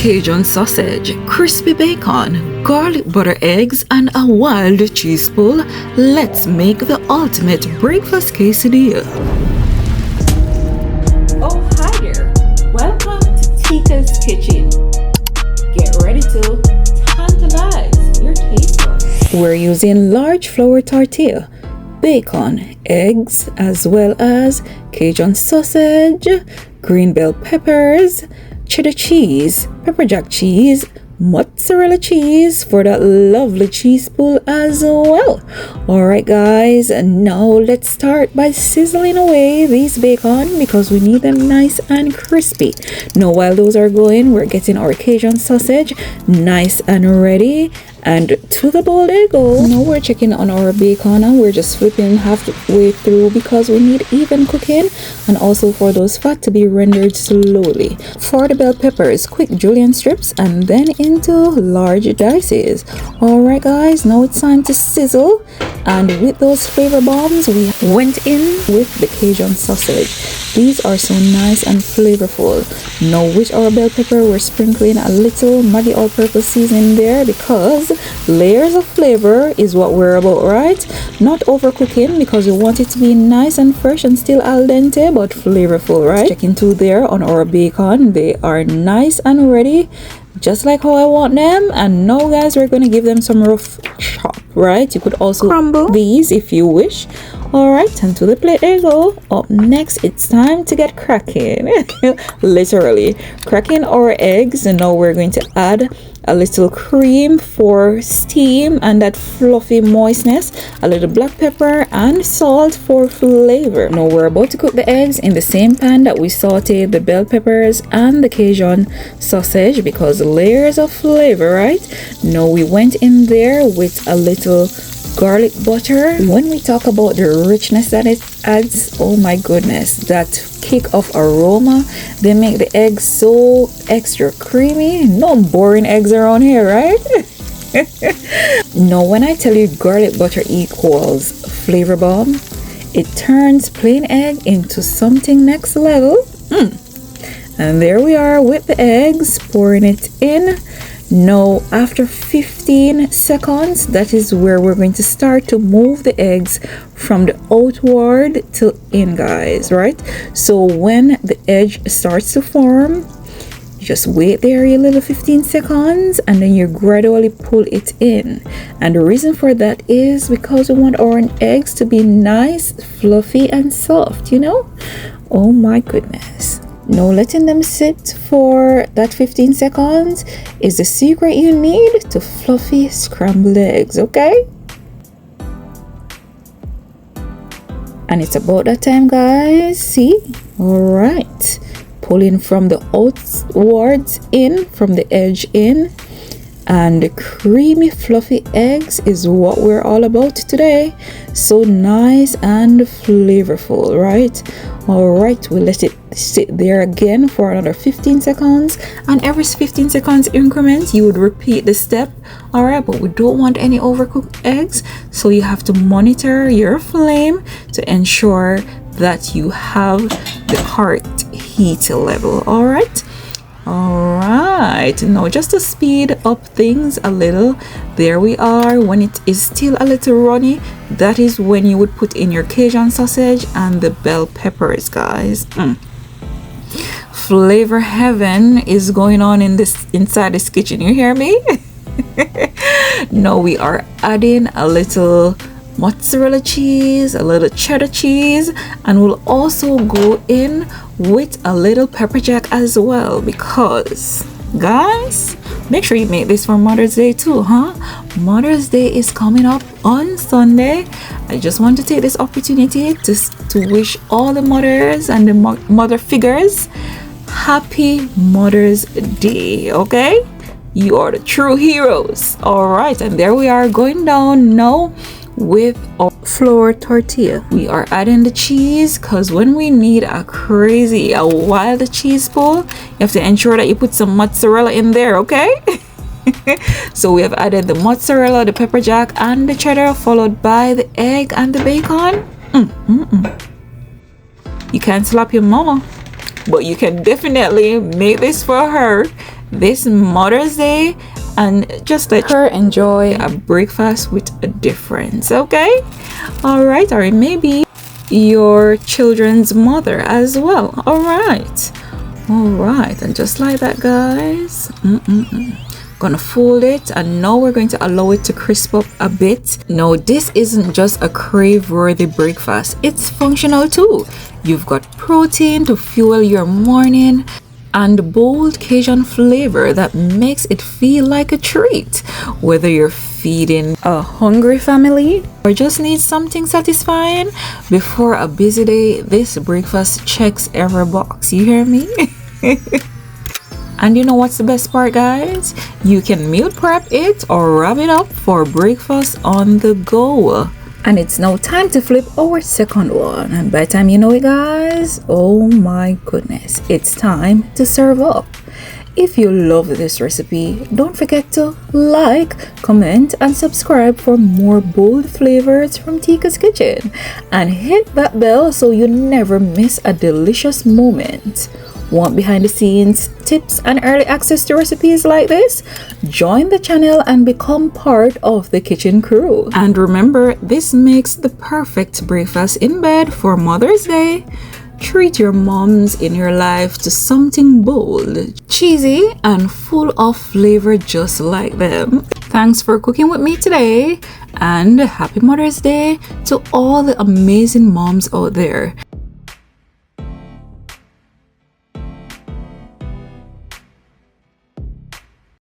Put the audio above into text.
Cajun sausage, crispy bacon, garlic butter eggs, and a wild cheese pull. Let's make the ultimate breakfast quesadilla. Oh, hi there. Welcome to Teika's Kitchen. Get ready to tantalize your taste buds. We're using large flour tortilla, bacon, eggs, as well as Cajun sausage, green bell peppers, cheddar cheese, pepper jack cheese, mozzarella cheese for that lovely cheese pull as well. Alright guys, now let's start by sizzling away these bacon because we need them nice and crispy. Now while those are going, we're getting our Cajun sausage nice and ready, and to the bowl they go. Now we're checking on our bacon and we're just flipping halfway through because we need even cooking and also for those fat to be rendered slowly. For the bell peppers, quick julienne strips and then into large dices. Alright guys, now it's time to sizzle, and with those flavor bombs we went in with the Cajun sausage. These are so nice and flavorful. Now with our bell pepper we're sprinkling a little Maggi all-purpose seasoning there because layers of flavor is what we're about, right? Not overcooking because we want it to be nice and fresh and still al dente but flavorful, right? Checking through there on our bacon, they are nice and ready just like how I want them. And now guys, we're going to give them some rough chop, right? You could also crumble these if you wish. Alright, and to the plate they go. Up next, it's time to get cracking. Literally cracking our eggs, and now we're going to add a little cream for steam and that fluffy moistness, a little black pepper and salt for flavor. Now we're about to cook the eggs in the same pan that we sauteed the bell peppers and the Cajun sausage because layers of flavor, right? Now we went in there with a little garlic butter. When we talk about the richness that it adds, oh my goodness, that kick of aroma, they make the eggs so extra creamy. No boring eggs around here, right? No, when I tell you garlic butter equals flavor bomb, it turns plain egg into something next level. And there we are with the eggs, pouring it in. Now after 15 seconds, that is where we're going to start to move the eggs from the outward to in, guys, right? So when the edge starts to form, you just wait there a little 15 seconds and then you gradually pull it in. And the reason for that is because we want our eggs to be nice, fluffy and soft, you know? Oh my goodness. Now letting them sit for that 15 seconds is the secret you need to fluffy scrambled eggs, okay? And it's about that time, guys. See? Alright. Pulling from the outwards in, from the edge in. And the creamy fluffy eggs is what we're all about today. So nice and flavorful, right? Alright, we let it sit there again for another 15 seconds, and every 15 seconds increment you would repeat the step. Alright, but we don't want any overcooked eggs, so you have to monitor your flame to ensure that you have the correct heat level. Alright, now just to speed up things a little, there we are. When it is still a little runny, that is when you would put in your Cajun sausage and the bell peppers, guys. Flavor heaven is going on inside this kitchen, you hear me? Now we are adding a little mozzarella cheese, a little cheddar cheese, and we'll also go in with a little pepper jack as well because guys, make sure you make this for Mother's Day too, huh? Mother's Day is coming up on Sunday. I just want to take this opportunity to wish all the mothers and the mother figures happy Mother's Day, okay? You are the true heroes. Alright, and there we are going down now with our flour tortilla. We are adding the cheese because when we need a wild cheese pull, you have to ensure that you put some mozzarella in there, okay? So we have added the mozzarella, the pepper jack and the cheddar, followed by the egg and the bacon. You can't slap your mama, but you can definitely make this for her this Mother's Day and just let her enjoy a breakfast with a difference, okay? All right, or maybe your children's mother as well. All right, and just like that, guys, gonna fold it, and now we're going to allow it to crisp up a bit. Now this isn't just a crave-worthy breakfast, it's functional too. You've got protein to fuel your morning and bold Cajun flavor that makes it feel like a treat. Whether you're feeding a hungry family or just need something satisfying before a busy day, this breakfast checks every box. You hear me? And you know what's the best part, guys? You can meal prep it or wrap it up for breakfast on the go. And it's now time to flip our second one. And by the time you know it, guys, oh my goodness, it's time to serve up. If you love this recipe, don't forget to like, comment, and subscribe for more bold flavors from Teika's Kitchen. And hit that bell so you never miss a delicious moment. Want behind the scenes tips and early access to recipes like this? Join the channel and become part of the kitchen crew. And remember, this makes the perfect breakfast in bed for Mother's Day. Treat your moms in your life to something bold, cheesy, and full of flavor just like them. Thanks for cooking with me today, and happy Mother's Day to all the amazing moms out there.